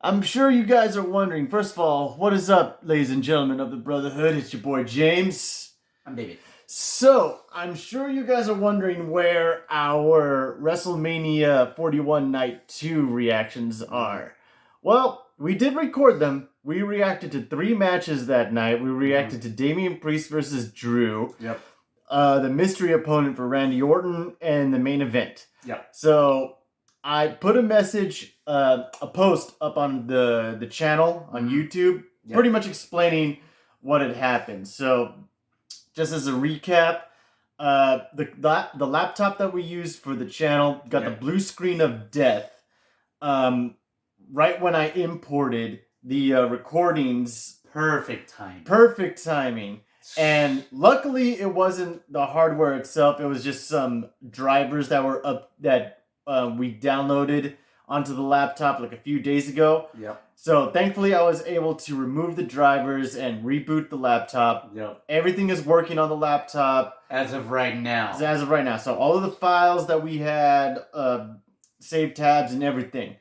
I'm sure you guys are wondering, first of all, what is up, ladies and gentlemen of the Brotherhood? It's your boy James. I'm David. So, I'm sure you guys are wondering where our WrestleMania 41 Night 2 reactions are. Well, we did record them. We reacted to 3 matches that night. We reacted to Damian Priest versus Drew. Yep. The mystery opponent for Randy Orton, and the main event. Yep. So, I put a message, a post up on the channel on YouTube, pretty much explaining what had happened. So, just as a recap, the laptop that we used for the channel got the blue screen of death. Right when I imported the recordings. Perfect timing. Perfect timing. And luckily, it wasn't the hardware itself. It was just some drivers that were up that we downloaded onto the laptop like a few days ago. Yep. So thankfully, I was able to remove the drivers and reboot the laptop. Yep. Everything is working on the laptop as of right now. As of right now. So all of the files that we had, saved tabs and everything.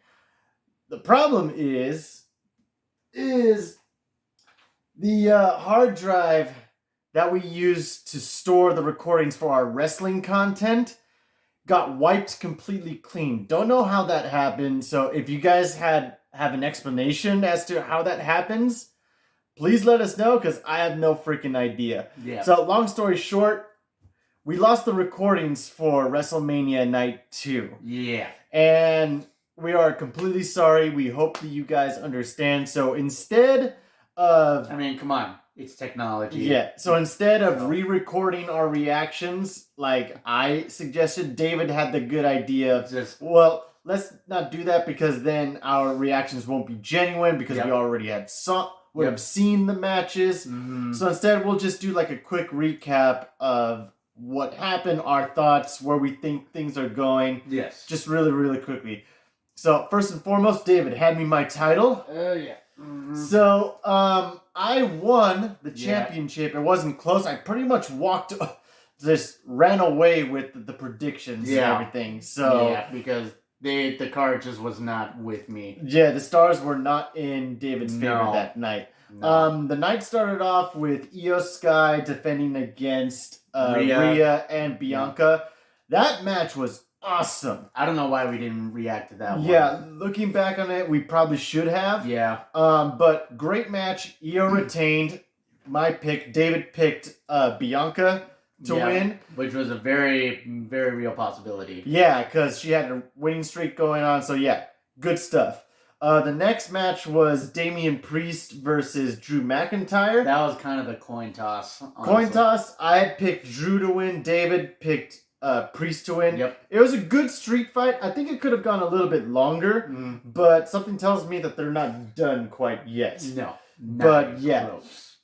The problem is the hard drive that we used to store the recordings for our wrestling content got wiped completely clean. Don't know how that happened. So if you guys have an explanation as to how that happens, please let us know, because I have no freaking idea. Yeah. So long story short, we lost the recordings for WrestleMania Night 2. Yeah. And we are completely sorry. We hope that you guys understand. So instead of... I mean, come on. It's technology. Yeah. So instead of re-recording our reactions, like I suggested, David had the good idea. Well, let's not do that, because then our reactions won't be genuine, because we already have seen the matches. Mm-hmm. So instead, we'll just do like a quick recap of what happened, our thoughts, where we think things are going. Yes. Just really, really quickly. So first and foremost, David, hand me my title. Yeah. Mm-hmm. So, I won the championship. It wasn't close. I pretty much just ran away with the predictions and everything. So yeah, because the card just was not with me. Yeah, the stars were not in David's favor that night. No. The night started off with Io Sky defending against Rhea and Bianca. That match was awesome. I don't know why we didn't react to that one. Yeah, looking back on it, we probably should have. Yeah. But great match. Io retained. My pick. David picked Bianca to win. Which was a very, very real possibility. Yeah, because she had a winning streak going on. So yeah, good stuff. The next match was Damian Priest versus Drew McIntyre. That was kind of a coin toss. Honestly. Coin toss. I had picked Drew to win. David picked Priest to win. Yep. It was a good street fight. I think it could have gone a little bit longer, but something tells me that they're not done quite yet. No. But yeah. Close.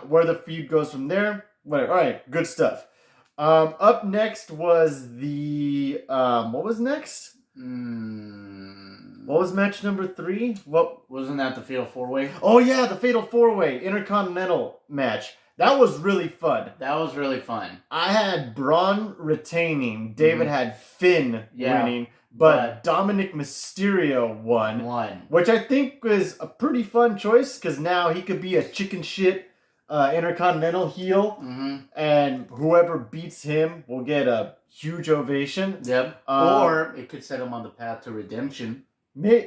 Where the feud goes from there. Whatever. All right, good stuff. Up next was the what was next? What was match number 3? What wasn't that the Fatal 4-Way? Oh yeah, the Fatal 4-Way Intercontinental match. That was really fun. That was really fun. I had Braun retaining. David had Finn winning. But Dominic Mysterio won. Which I think was a pretty fun choice, because now he could be a chicken shit Intercontinental heel. And whoever beats him will get a huge ovation. Yep. Or it could set him on the path to redemption.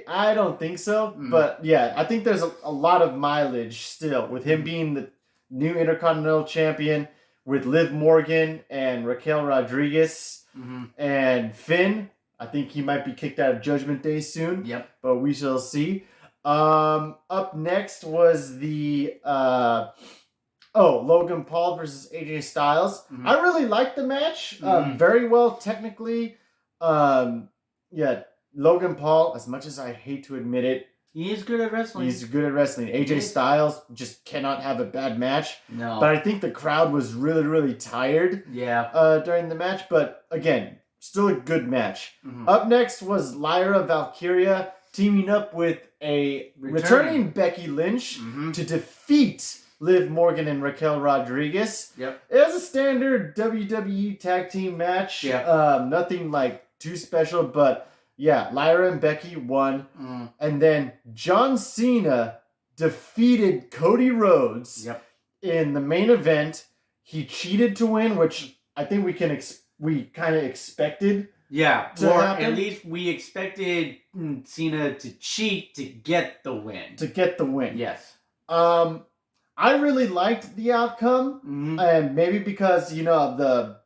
I don't think so. But yeah, I think there's a lot of mileage still with him being the new Intercontinental Champion, with Liv Morgan and Raquel Rodriguez and Finn. I think he might be kicked out of Judgment Day soon. Yep. But we shall see. Up next was the Logan Paul versus AJ Styles. I really liked the match. Very well technically. Logan Paul, as much as I hate to admit it, he is good at wrestling. He's good at wrestling. AJ Styles just cannot have a bad match. No. But I think the crowd was really, really tired during the match. But again, still a good match. Up next was Lyra Valkyria teaming up with a returning Becky Lynch to defeat Liv Morgan and Raquel Rodriguez. Yep. It was a standard WWE tag team match. Yep. Nothing like too special, but Yeah, Lyra and Becky won. Mm. And then John Cena defeated Cody Rhodes in the main event. He cheated to win, which I think we kind of expected. Yeah, to or happen. at least we expected Cena to cheat to get the win. Yes. I really liked the outcome, and maybe because of the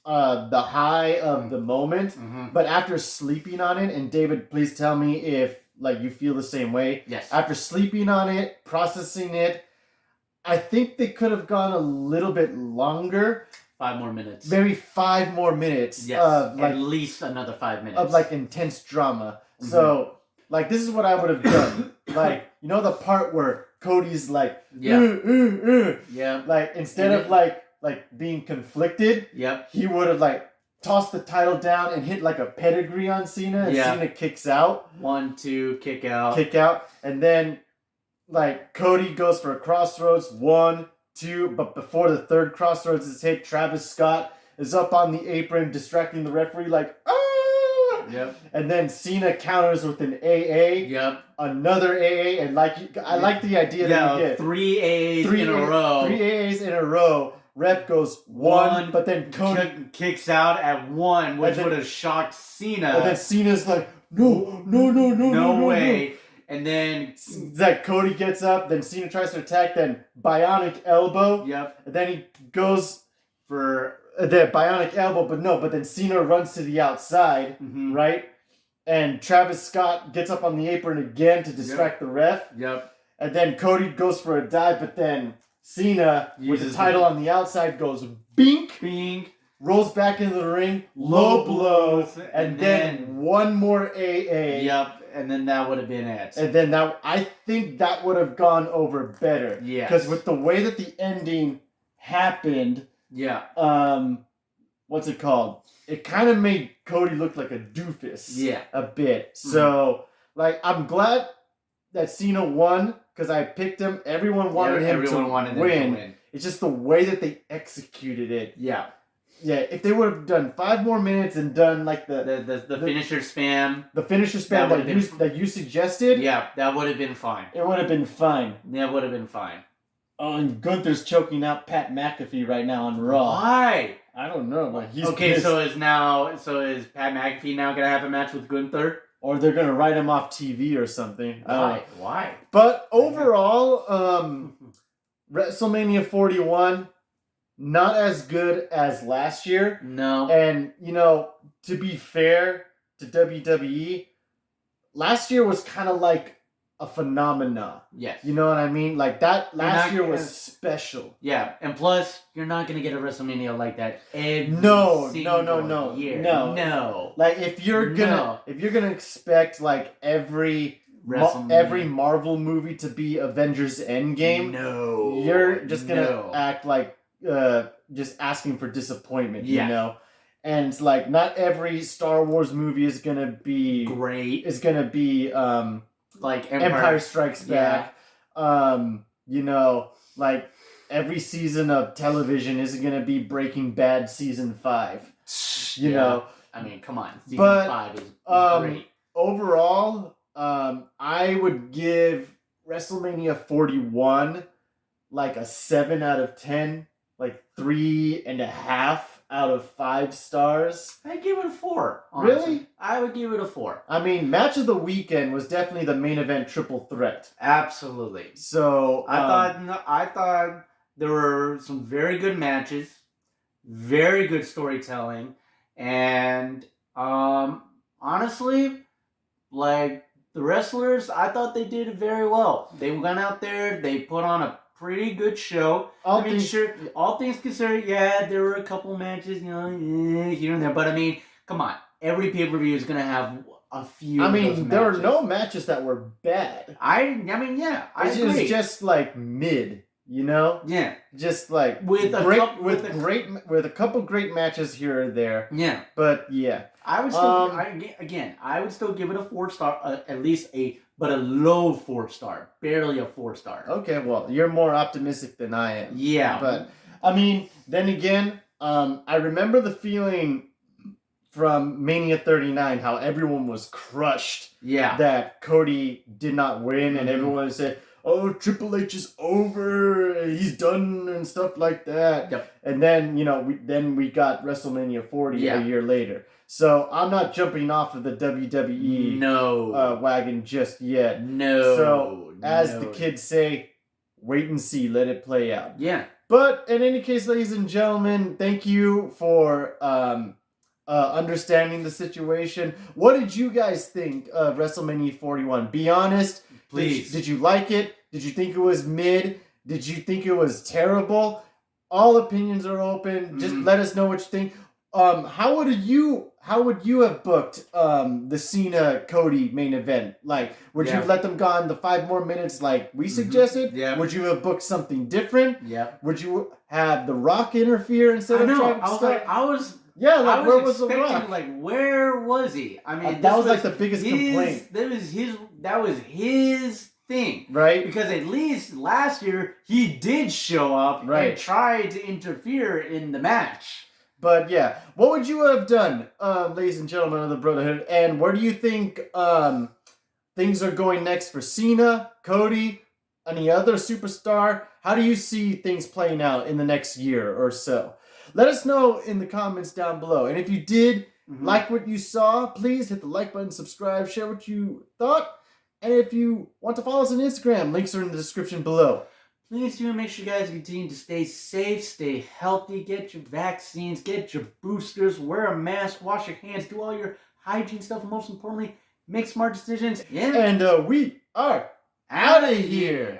high of the moment. But after sleeping on it, and David, please tell me if you feel the same way. Yes. After sleeping on it, processing it, I think they could have gone a little bit longer. 5 more minutes. Maybe 5 more minutes. Yes. At least another 5 minutes. Of intense drama. So this is what I would have done. The part where Cody's Yeah. Instead of being conflicted, he would have tossed the title down and hit a pedigree on Cena, and Cena kicks out. 1, 2, kick out. And then Cody goes for a crossroads, 1, 2, but before the third crossroads is hit, Travis Scott is up on the apron distracting the referee ah! And then Cena counters with an AA. Another AA, and I like the idea that you get 3 AAs in a row. 3 AAs in a row. Ref goes 1, but then Cody kicks out at 1, which would have shocked Cena. And then Cena's no way. And then Cody gets up, then Cena tries to attack, then bionic elbow. And then he goes for the bionic elbow, but then Cena runs to the outside, right? And Travis Scott gets up on the apron again to distract the ref. And then Cody goes for a dive, but then Cena, with the title on the outside, goes bink, rolls back into the ring, low blow, and then 1 more AA. And then that would have been it. And then I think that would have gone over better. Yeah. Because with the way that the ending happened, what's it called? It kind of made Cody look like a doofus. A bit. So, I'm glad that Cena won because I picked him. Everyone wanted him to win. It's just the way that they executed it. Yeah, if they would have done 5 more minutes and done the finisher spam. The finisher spam that you suggested. Yeah, that would have been fine. It would have been fine. Yeah, it would have been fine. Oh, and Gunther's choking out Pat McAfee right now on Raw. Why? I don't know, but he's okay. pissed. So is Pat McAfee now gonna have a match with Gunther? Or they're gonna write him off TV or something. Why? But overall, WrestleMania 41, not as good as last year. No. And to be fair to WWE, last year was kind of like a phenomena. Yes. You know what I mean? That last year was special. Yeah, and plus, you're not going to get a WrestleMania like that every No. year. No. If you're gonna expect every Marvel movie to be Avengers Endgame, you're just gonna act just asking for disappointment. You know. And it's not every Star Wars movie is gonna be great. Is gonna be Empire Strikes Back. Every season of television isn't gonna be Breaking Bad season 5. You know. I mean, come on. Season 5 is great. Overall, I would give WrestleMania 41 a 7 out of 10, 3.5 out of 5 stars. I'd give it a 4. Honestly. Really? I would give it a 4. I mean, match of the weekend was definitely the main event triple threat. Absolutely. So I thought there were some very good matches, very good storytelling, and honestly, the wrestlers, I thought they did very well. They went out there, they put on a pretty good show. All things considered, there were a couple matches, here and there. But I mean, come on, every pay-per-view is gonna have a few. I mean, there were no matches that were bad. I agree. It's just mid, Yeah, just with a couple great matches here or there. Yeah, but yeah, I would still I would still give it a 4-star, at least a low 4-star, barely a 4-star. Okay, well, you're more optimistic than I am. Yeah, but I mean, then again, I remember the feeling from Mania 39, how everyone was crushed Yeah. that Cody did not win, and everyone said, "Oh, Triple H is over, he's done," and stuff like that. Yep. And then, we got WrestleMania 40 a year later. So I'm not jumping off of the WWE wagon just yet. No. So as the kids say, wait and see, let it play out. Yeah. But in any case, ladies and gentlemen, thank you for understanding the situation. What did you guys think of WrestleMania 41? Be honest. Please. Did you like it? Did you think it was mid? Did you think it was terrible? All opinions are open. Just let us know what you think. How would you have booked the Cena Cody main event? Like, would you have let them go on the 5 more minutes like we suggested? Yeah. Would you have booked something different? Yeah. Would you have The Rock interfere instead of Travis Scott? Where was The Rock? Like, where was he? I mean, that was like the biggest complaint. That was his thing, right? Because at least last year he did show up and tried to interfere in the match. But yeah, what would you have done, ladies and gentlemen of the Brotherhood? And where do you think things are going next for Cena, Cody, any other superstar? How do you see things playing out in the next year or so? Let us know in the comments down below. And if you did like what you saw, please hit the like button, subscribe, share what you thought. And if you want to follow us on Instagram, links are in the description below. Please do make sure you guys continue to stay safe, stay healthy, get your vaccines, get your boosters, wear a mask, wash your hands, do all your hygiene stuff. Most importantly, make smart decisions. And we are out of here.